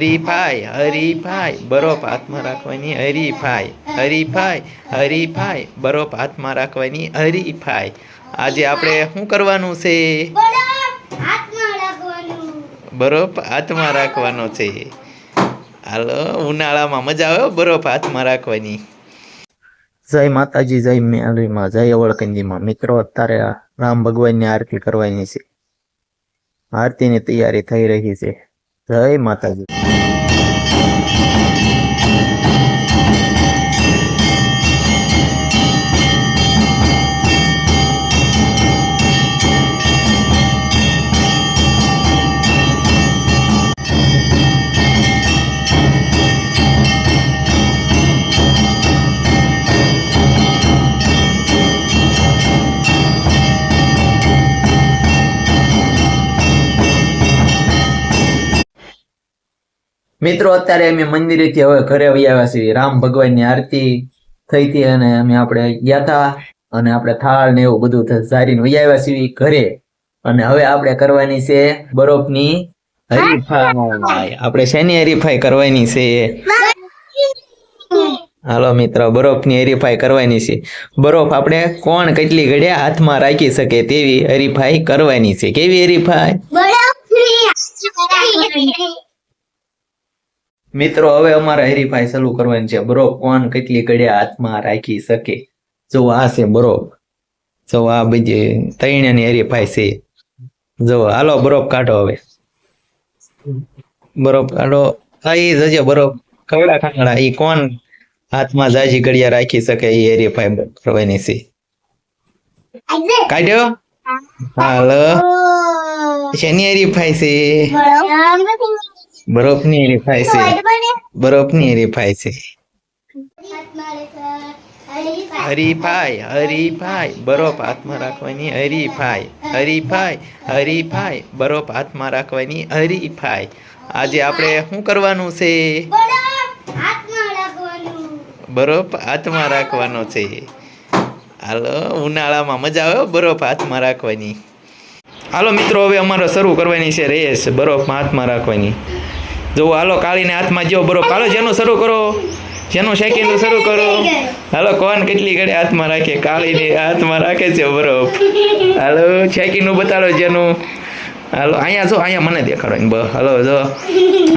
હરીફાઈ હરીફાઈ બરફ હાથમાં રાખવાની હરીફાઈ હરીફાઈ હરીફાઈ બરફ હાથમાં રાખવાની હરીફાઈ આજે આપણે શું કરવાનું છે? બરફ હાથમાં રાખવાનો છે. હાલો, ઉનાળામાં મજા આવે બરફ હાથમાં રાખવાની. જય માતાજી, જય મેળવીમાં, જય અવળકંજીમાં. મિત્રો, અત્યારે રામ ભગવાનની આરતી કરવાની છે. આરતીની તૈયારી થઈ રહી છે. જય માતાજી. મિત્રો, અત્યારે અમે મંદિરેથી હવે ઘરે આવ્યા છીએ. રામ ભગવાનની આરતી થઈ હતી અને આપણે ગયા હતા અને આપણે થાળ ને એવું બધું ધારીને આવ્યા છીએ ઘરે. અને હવે આપણે કરવાની છે બરફની હરીફાઈ. આપણે શેની હરીફાઈ કરવાની છે? હાલો મિત્રો, બરફની હરીફાઈ કરવાની છે. બરફ આપણે કોણ કેટલી ઘડિયા હાથમાં રાખી શકે તેવી હરીફાઈ કરવાની છે. કેવી હરીફાઈ? મિત્રો, હવે અમારે હરીફાઈ ચાલુ કરવાની છે. બરફ કોણ કેટલી ઘડિયા હાથમાં રાખી શકે. જો આ છે બરફ, જો આ બધી તૈણની હરીફાઈ છે. જો હાલો બરફ કાઢો. હવે બરફ કાઢો. આઈ જજે બરફ કવડા ખાંગડા. ઈ કોણ હાથમાં જાજી ઘડિયા રાખી શકે એ હરીફાઈ કરવાની છે. કાઢ્યો? હાલો, શેની હરીફાઈ છે? બરફની હરીફાઈ છે. બરફની હરીફાઈ છે. હરીફાઈ હરીફાઈ બરફ હાથમાં રાખવાની હરીફાઈ હરીફાઈ હરીફાઈ બરફ હાથમાં રાખવાની હરીફાઈ. આજે આપણે શું કરવાનું છે? બરફ હાથમાં રાખવાનો છે. હાલો, ઉનાળામાં મજા આવે બરફ હાથમાં રાખવાની. હાલો મિત્રો, હવે અમારે શરૂ કરવાની છે રેસ બરફ હાથમાં રાખવાની. જો હાલો, કાળીને હાથમાં જો બરફ. હાલો, જેનું શરૂ કરો, જેનું સેકન્ડ શરૂ કરો. હાલો, કોણ કેટલી ઘડી હાથમાં રાખે? કાળીને હાથમાં રાખે છે બરફ. હાલો, સેકન્ડ બતાડો જેનું. હાલો, અહીંયા જો, અહીંયા મને દેખાડો. હાલો જો,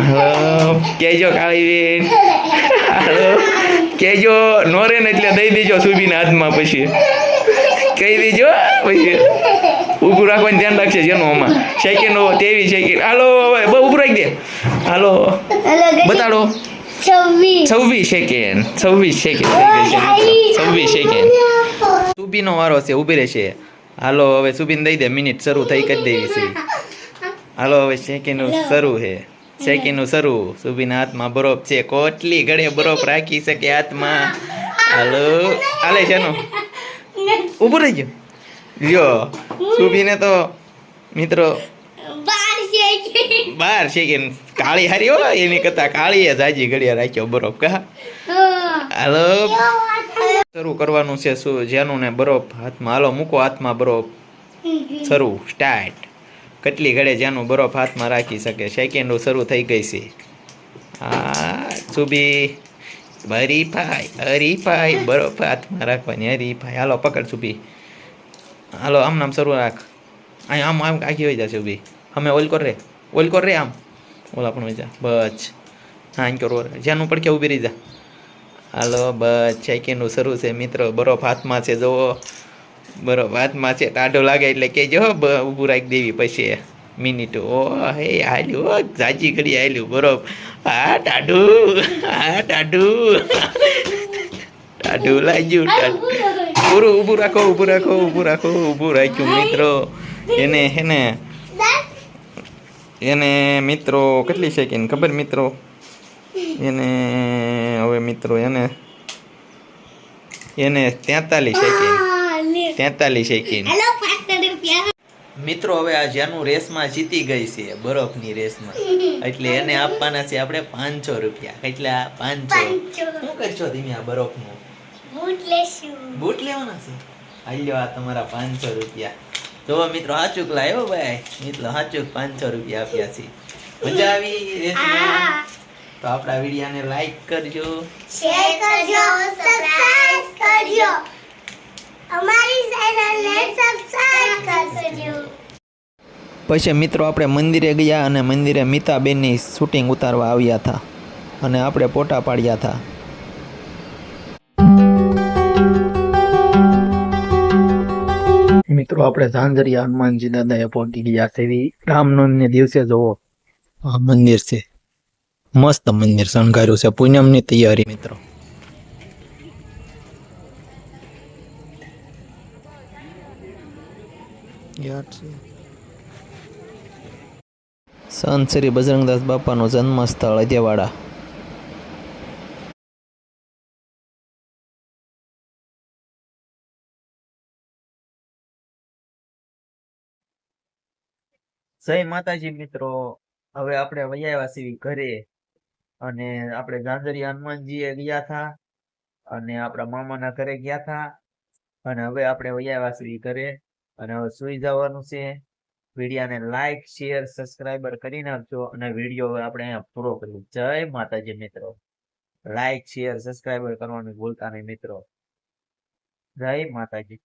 હાલો કેજો કાળી બેન. હાલો કેજો, નોરે ને એટલે દઈ દેજો સુબીના હાથમાં. પછી કહી દેજો, પછી ઊભું રાખવાનું ધ્યાન રાખશે. જેનું આમાં સેકન્ડ તેવી સેકન્ડ. હાલો, હવે ઊભું રાખી દે. હાલો બતાડો. 26 સેકન્ડ. 26 સેકન્ડ. 26 સેકન્ડ. સુબીનો વારો છે, ઊભી રહેશે. હાલો, હવે સુબીને દઈ દે. મિનિટ શરૂ થઈ કરી દેવી છે. હાલો, હવે સેકન્ડ શરૂ છે. સેકન્ડ શરૂ. સુબીના હાથમાં બરફ છે. કેટલી ઘડે બરફ રાખી શકે હાથમાં? હાલો, હાલે છે નો ઊભું રહી ગયો. લ્યો, સુબીને તો મિત્રો 12 સેકન્ડ. કાળી હારી હો, એની કરતા કાળીએ જાજી ઘડિયા રાખ્યો બરફ. કા હાલો, શરૂ કરવાનું છે. શું જેનું ને બરફ હાથમાં. હાલો, મૂકો હાથમાં બરફ. શરૂ સ્ટાર્ટ. કેટલી ઘડે જેનું બરફ હાથમાં રાખી શકે. સેકન્ડો શરૂ થઈ ગઈ છે. હા, સુબી હરીફાઈ હરીફાઈ બરફ હાથમાં રાખવાની હરીફાઈ. હાલો, પકડ સુબી. હાલો, આમ નામ શરૂ રાખ. અહીં આમ આમ આખી હોય જશે ઉભી. અમે ઓલ કર રે આમ ઓલા પણ હોય જા. બસ હા, અહીં કરો જ્યાંનું પડકે ઊભી રહી જા. હાલો, બસ સેકન્ડનું શરૂ છે મિત્રો. બરફ હાથમાં છે. જુઓ, બરફ હાથમાં છે. ટાઢો લાગે એટલે કહેજો ઊભું રાખી દેવી. પછી મિનિટ. ઓ હે, હાલ્યું જાજી ઘડી હાલ્યું બરફ. હા ટાઢું, હા ટાઢું, ટાઢું લાગ્યું. પૂરું ઊભું રાખો, ઊભું રાખો, ઊભું રાખો. ઊભું રાખ્યું મિત્રો. એને મિત્રો કેટલી સેકન્ડ ખબર મિત્રો? એને હવે મિત્રો એને 43 સેકન્ડ. 43 સેકન્ડ મિત્રો. હવે આ જેનું રેસમાં જીતી ગઈ છે બરફની રેસમાં, એટલે એને આપવાના છે આપણે 500 રૂપિયા. કેટલા? 500. શું કરશો તમે આ બરફનું? બૂટ લેવાના છે. હાલ્યો, આ તમારા 500 રૂપિયા. જો મિત્રો, હાચુક લાવ્યો ભાઈ. મિત્રો હાચુક 500 રૂપિયા આપ્યા છે. મજા આવી રેસમાં? તો આપણા વિડીયોને લાઈક કરજો, શેર કરજો, સબસ્ક્રાઇબ કરજો, અમારી ચેનલને સબસ્ક્રાઇબ કરજો. પછી મિત્રો આપણે મંદિરે ગયા અને મંદિરે મીતાબેનની શૂટિંગ ઉતારવા આવ્યા હતા અને આપણે ફોટા પાડ્યા હતા. મિત્રો આપણે ઝાંઝરિયા હનુમાનજી દાદાએ પહોંચી ગયા છે. રામનવમીને દિવસે જોવો આ મંદિર છે, મસ્ત મંદિર શણગાર્યું છે, પૂનમની તૈયારી મિત્રો. સંત શ્રી બજરંગદાસ બાપાનું જન્મસ્થળ અજેવાડા. જય માતાજી મિત્રો. હવે આપણે વૈયા છીએ ઘરે અને આપણે ઝાંઝરિયા હનુમાનજીએ ગયા હતા અને આપણા મામાના ઘરે ગયા હતા અને હવે આપણે વૈયા છીએ ઘરે અને હવે સુઈ જવાનું છે. વિડીયોને લાઈક શેર સબસ્ક્રાઈબર કરી નાખજો અને વિડીયો હવે આપણે અહીંયા પૂરો કરીએ. જય માતાજી મિત્રો. લાઈક શેર સબસ્ક્રાઈબર કરવાનું ભૂલતા નહીં મિત્રો. જય માતાજી.